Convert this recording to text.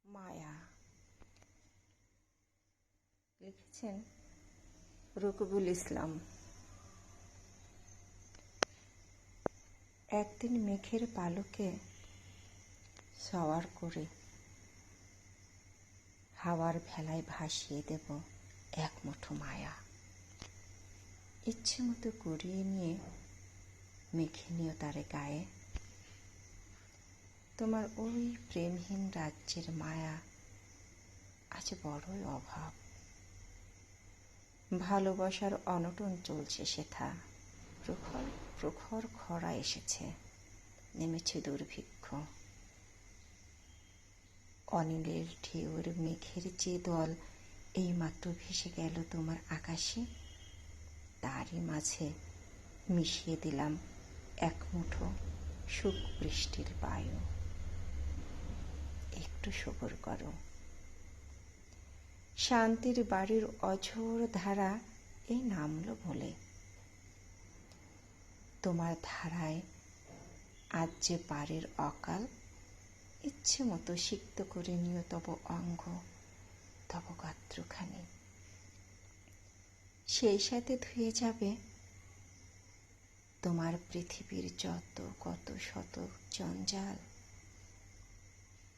মায়া লিখেছেন রকিবুল ইসলাম। একদিন মেঘের পালকে সওয়ার করে হাওয়ার ভেলায় ভাসিয়ে দেব এক মুঠো মায়া। ইচ্ছে মতো করিয়ে নিয়ে মেখে নিও তারে গায়ে। তোমার ওই প্রেমহীন রাজ্যের মায়া আজ বড়ই অভাব। ভালোবাসার অনটন চলছে সেথা। প্রখর প্রখর খরা এসেছে, নেমেছে দুর্ভিক্ষ। অনিলের ঢেউর মেঘের যে দল এইমাত্র ভেসে গেল তোমার আকাশে, তারই মাঝে মিশিয়ে দিলাম এক মুঠো সুখ বৃষ্টির বায়ু। একটু সবুর করো। শান্তির বাড়ির অঝোর ধারা এই নামলো বলে। তোমার ধারায় আজ যে পারের অকাল, ইচ্ছে মতো সিক্ত করে নিও তব অঙ্গ, তব গাত্রখানি। সেই সাথে ধুয়ে যাবে তোমার পৃথিবীর যত কত শত জঞ্জাল।